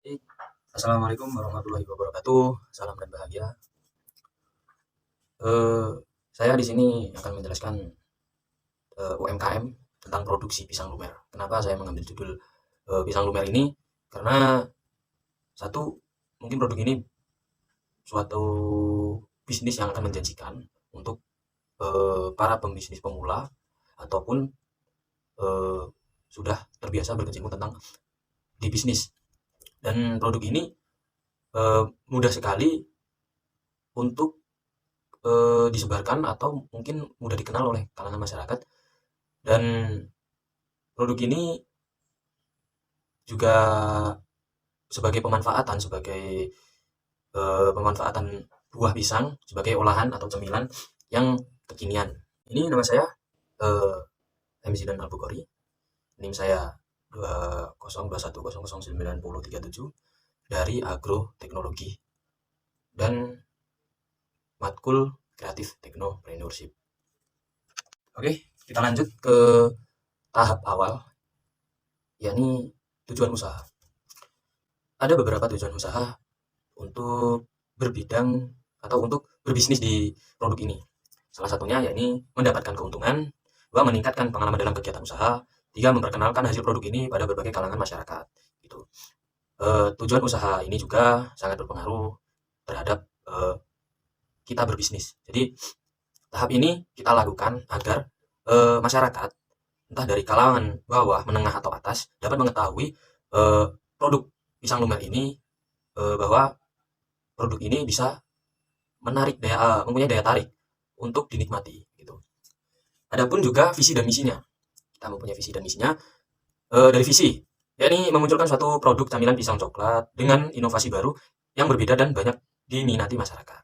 Oke, Assalamualaikum warahmatullahi wabarakatuh. Salam dan bahagia. Eh, saya di sini akan menjelaskan UMKM tentang produksi pisang lumer. Kenapa saya mengambil judul pisang lumer ini? Karena satu, mungkin produk ini suatu bisnis yang akan menjanjikan untuk para pembisnis pemula ataupun eh, sudah terbiasa berkecimpung tentang di bisnis. Dan produk ini mudah sekali untuk disebarkan atau mungkin mudah dikenal oleh kalangan masyarakat, dan produk ini juga sebagai pemanfaatan buah pisang sebagai olahan atau cemilan yang kekinian. Ini nama saya eh, MC dan Al-Bukhari. NIM saya 2021009037 dari Agro Teknologi dan Matkul Kreatif Teknopreneurship. Oke, kita lanjut ke tahap awal, yakni tujuan usaha. Ada beberapa tujuan usaha untuk berbidang atau untuk berbisnis di produk ini. Salah satunya yakni mendapatkan keuntungan, dua meningkatkan pengalaman dalam kegiatan usaha, tiga memperkenalkan hasil produk ini pada berbagai kalangan masyarakat. Gitu. Tujuan usaha ini juga sangat berpengaruh terhadap kita berbisnis. Jadi tahap ini kita lakukan agar masyarakat entah dari kalangan bawah, menengah atau atas dapat mengetahui produk pisang lumer ini, bahwa produk ini bisa mempunyai daya tarik untuk dinikmati gitu. Adapun juga visi dan misinya. Kita mempunyai visi dan misinya. Dari visi, yakni memunculkan suatu produk camilan pisang coklat dengan inovasi baru yang berbeda dan banyak diminati masyarakat.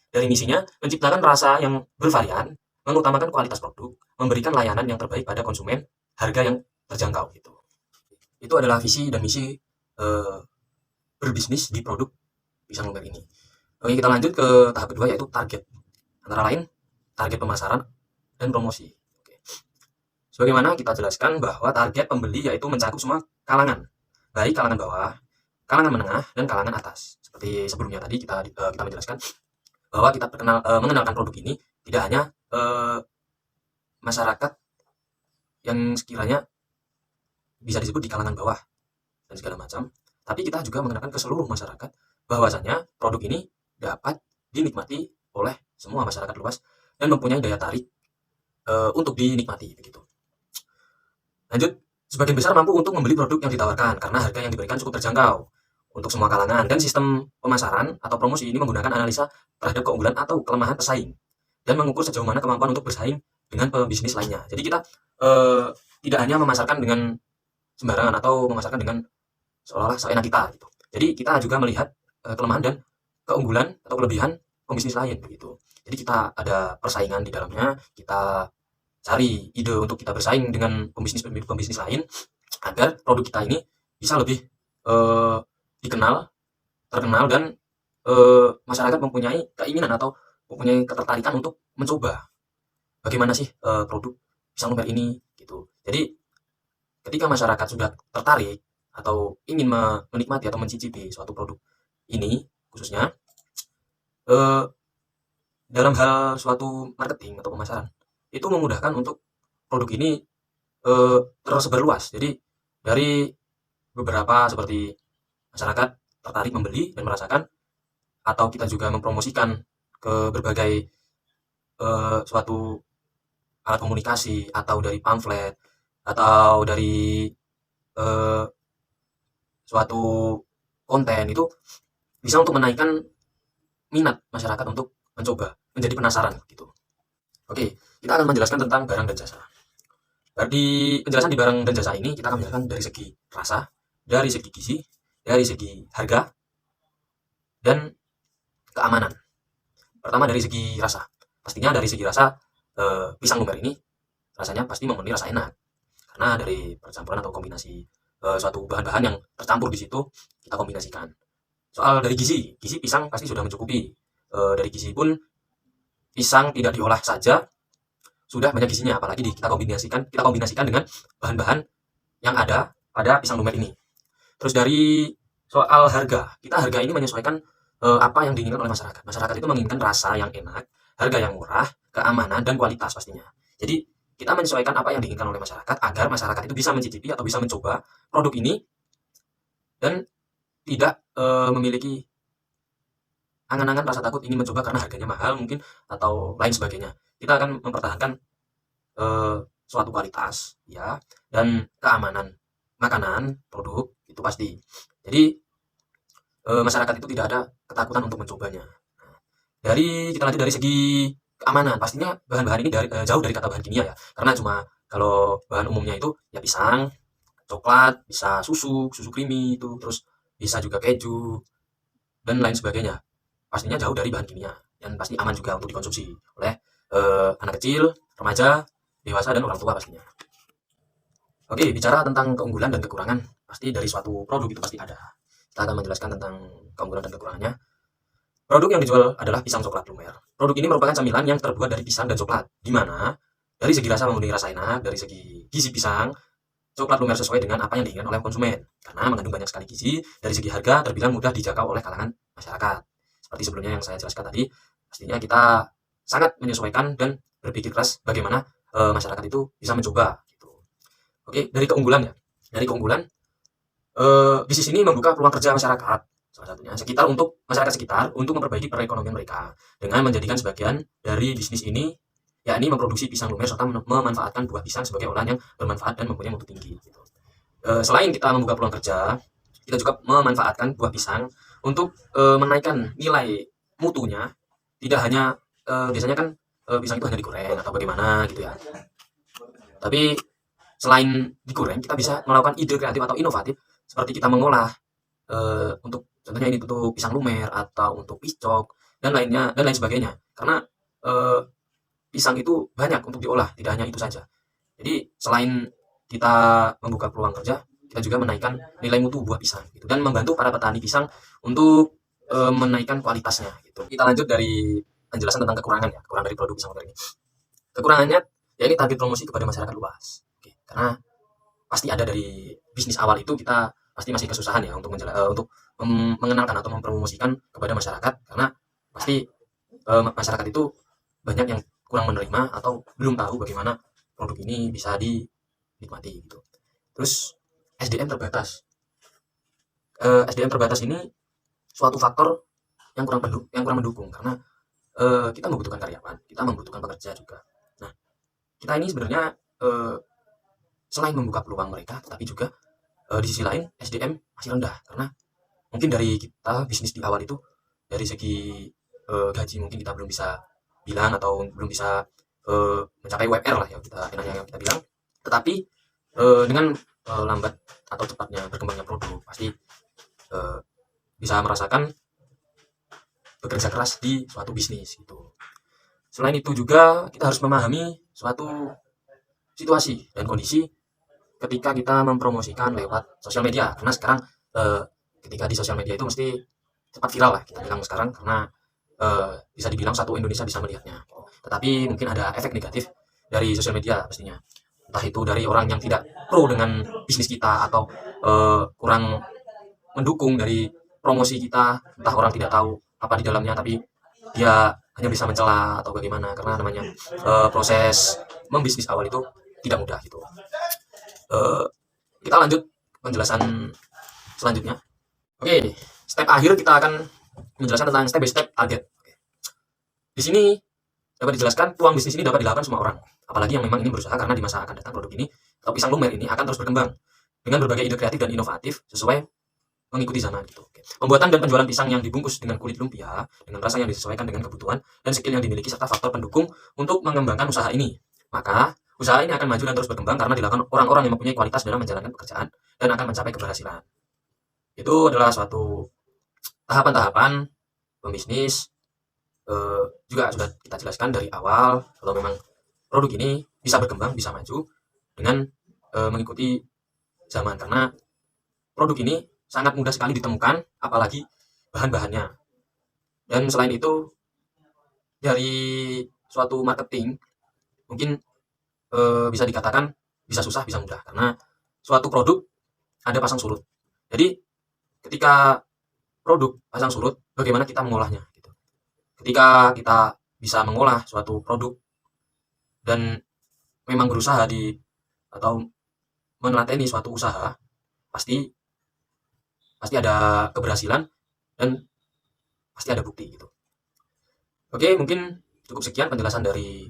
Dari misinya, menciptakan rasa yang bervarian, mengutamakan kualitas produk, memberikan layanan yang terbaik pada konsumen, harga yang terjangkau gitu. Itu adalah visi dan misi berbisnis di produk pisang lumer ini. Oke, kita lanjut ke tahap kedua, yaitu target. Antara lain, target pemasaran dan promosi. Oke. Sebagaimana kita jelaskan bahwa target pembeli yaitu mencakup semua kalangan, baik kalangan bawah, kalangan menengah, dan kalangan atas. Seperti sebelumnya tadi kita menjelaskan bahwa kita mengenalkan produk ini tidak hanya masyarakat yang sekiranya bisa disebut di kalangan bawah dan segala macam, tapi kita juga mengenalkan ke seluruh masyarakat bahwasanya produk ini dapat dinikmati oleh semua masyarakat luas dan mempunyai daya tarik untuk dinikmati begitu. Lanjut, sebagian besar mampu untuk membeli produk yang ditawarkan karena harga yang diberikan cukup terjangkau untuk semua kalangan, dan sistem pemasaran atau promosi ini menggunakan analisa terhadap keunggulan atau kelemahan pesaing dan mengukur sejauh mana kemampuan untuk bersaing dengan pebisnis lainnya. Jadi kita tidak hanya memasarkan dengan sembarangan atau memasarkan dengan seolah-olah seenak kita gitu. Jadi kita juga melihat kelemahan dan keunggulan atau kelebihan pembisnis lain begitu. Jadi kita ada persaingan di dalamnya, kita cari ide untuk kita bersaing dengan pembisnis lain agar produk kita ini bisa lebih dikenal, terkenal, dan masyarakat mempunyai keinginan atau mempunyai ketertarikan untuk mencoba bagaimana sih produk pisang lumer ini gitu. Jadi ketika masyarakat sudah tertarik atau ingin menikmati atau mencicipi suatu produk ini khususnya, eh, dalam hal suatu marketing atau pemasaran itu memudahkan untuk produk ini tersebar luas. Jadi dari beberapa seperti masyarakat tertarik membeli dan merasakan, atau kita juga mempromosikan ke berbagai suatu alat komunikasi atau dari pamflet atau dari eh, suatu konten, itu bisa untuk menaikkan minat masyarakat untuk mencoba, menjadi penasaran gitu. Oke, kita akan menjelaskan tentang barang dan jasa. Di penjelasan di barang dan jasa ini kita akan menjelaskan dari segi rasa, dari segi gizi, dari segi harga, dan keamanan. Pertama dari segi rasa. Pastinya dari segi rasa, pisang lumer ini rasanya pasti memenuhi rasa enak. Karena dari percampuran atau kombinasi suatu bahan-bahan yang tercampur di situ kita kombinasikan. Soal dari gizi, gizi pisang pasti sudah mencukupi. Dari gizi pun pisang tidak diolah saja sudah banyak gizinya, apalagi kita kombinasikan dengan bahan-bahan yang ada pada pisang lumer ini. Terus dari soal harga, kita harga ini menyesuaikan apa yang diinginkan oleh masyarakat. Masyarakat itu menginginkan rasa yang enak, harga yang murah, keamanan dan kualitas pastinya. Jadi kita menyesuaikan apa yang diinginkan oleh masyarakat agar masyarakat itu bisa mencicipi atau bisa mencoba produk ini dan tidak memiliki angan-angan rasa takut ingin mencoba karena harganya mahal mungkin atau lain sebagainya. Kita akan mempertahankan suatu kualitas ya dan keamanan makanan produk itu pasti. Jadi masyarakat itu tidak ada ketakutan untuk mencobanya. Nah, kita lanjut dari segi keamanan, pastinya bahan-bahan ini jauh dari kata bahan kimia ya. Karena cuma kalau bahan umumnya itu ya pisang, coklat, bisa susu creamy itu, terus bisa juga keju dan lain sebagainya. Pastinya jauh dari bahan kimia dan pasti aman juga untuk dikonsumsi oleh anak kecil, remaja, dewasa dan orang tua pastinya. Oke, bicara tentang keunggulan dan kekurangan, pasti dari suatu produk itu pasti ada. Kita akan menjelaskan tentang keunggulan dan kekurangannya. Produk yang dijual adalah pisang coklat lumer. Produk ini merupakan camilan yang terbuat dari pisang dan coklat, di mana dari segi rasa memenuhi rasa enak, dari segi gizi pisang, coklat lumer sesuai dengan apa yang diinginkan oleh konsumen. Karena mengandung banyak sekali gizi, dari segi harga terbilang mudah dijangkau oleh kalangan masyarakat. Seperti sebelumnya yang saya jelaskan tadi, pastinya kita sangat menyesuaikan dan berpikir keras bagaimana masyarakat itu bisa mencoba. Gitu. Oke, dari keunggulan ya. Dari keunggulan, bisnis ini membuka peluang kerja masyarakat salah satunya masyarakat sekitar untuk memperbaiki perekonomian mereka dengan menjadikan sebagian dari bisnis ini yakni memproduksi pisang lumer serta memanfaatkan buah pisang sebagai olahan yang bermanfaat dan mempunyai mutu tinggi gitu. Selain kita membuka peluang kerja, kita juga memanfaatkan buah pisang untuk menaikkan nilai mutunya. Tidak hanya biasanya kan pisang itu hanya digoreng atau bagaimana gitu ya, tapi selain digoreng kita bisa melakukan ide kreatif atau inovatif seperti kita mengolah untuk contohnya ini untuk pisang lumer atau untuk piscok dan lain sebagainya. Karena pisang itu banyak untuk diolah, tidak hanya itu saja. Jadi selain kita membuka peluang kerja, kita juga menaikkan nilai mutu buah pisang gitu, dan membantu para petani pisang untuk menaikkan kualitasnya gitu. Kita lanjut dari penjelasan tentang kekurangan ya, kekurangan dari produk pisang lumer ini. Kekurangannya ya ini target promosi kepada masyarakat luas. Oke, karena pasti ada dari bisnis awal itu kita pasti masih kesusahan ya untuk mengenalkan atau mempromosikan kepada masyarakat, karena pasti masyarakat itu banyak yang kurang menerima atau belum tahu bagaimana produk ini bisa dinikmati gitu. Terus SDM terbatas. SDM terbatas ini suatu faktor yang kurang mendukung, karena kita membutuhkan karyawan, kita membutuhkan pekerja juga. Nah, kita ini sebenarnya selain membuka peluang mereka, tetapi juga di sisi lain SDM masih rendah, karena mungkin dari kita bisnis di awal itu dari segi gaji mungkin kita belum bisa bilang atau belum bisa mencapai WR lah yang kita bilang. Tetapi dengan lambat atau cepatnya berkembangnya produk, pasti bisa merasakan bekerja keras di suatu bisnis gitu. Selain itu juga kita harus memahami suatu situasi dan kondisi ketika kita mempromosikan lewat sosial media, karena sekarang ketika di sosial media itu mesti cepat viral lah kita bilang sekarang, karena bisa dibilang satu Indonesia bisa melihatnya. Tetapi mungkin ada efek negatif dari sosial media pastinya, entah itu dari orang yang tidak pro dengan bisnis kita atau kurang mendukung dari promosi kita, entah orang tidak tahu apa di dalamnya tapi dia hanya bisa mencela atau bagaimana, karena namanya proses membisnis awal itu tidak mudah gitu. Kita lanjut penjelasan selanjutnya. Oke, step akhir kita akan menjelaskan tentang step by step target. Di sini dapat dijelaskan peluang bisnis ini dapat dilakukan semua orang, apalagi yang memang ingin berusaha, karena di masa akan datang produk ini atau pisang lumer ini akan terus berkembang dengan berbagai ide kreatif dan inovatif sesuai mengikuti zaman gitu. Pembuatan dan penjualan pisang yang dibungkus dengan kulit lumpia dengan rasa yang disesuaikan dengan kebutuhan dan skill yang dimiliki serta faktor pendukung untuk mengembangkan usaha ini. Maka usaha ini akan maju dan terus berkembang karena dilakukan orang-orang yang mempunyai kualitas dalam menjalankan pekerjaan dan akan mencapai keberhasilan. Itu adalah suatu tahapan-tahapan pembisnis. Juga sudah kita jelaskan dari awal kalau memang produk ini bisa berkembang, bisa maju dengan mengikuti zaman, karena produk ini sangat mudah sekali ditemukan, apalagi bahan-bahannya. Dan selain itu dari suatu marketing mungkin bisa dikatakan bisa susah bisa mudah, karena suatu produk ada pasang surut. Jadi ketika produk pasang surut, bagaimana kita mengolahnya gitu. Ketika kita bisa mengolah suatu produk dan memang berusaha atau meneladani suatu usaha, pasti ada keberhasilan dan pasti ada bukti gitu. Oke, mungkin cukup sekian penjelasan dari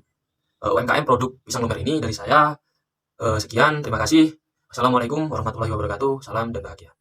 UMKM produk pisang lumer ini dari saya. Sekian, terima kasih. Assalamualaikum warahmatullahi wabarakatuh. Salam dan bahagia.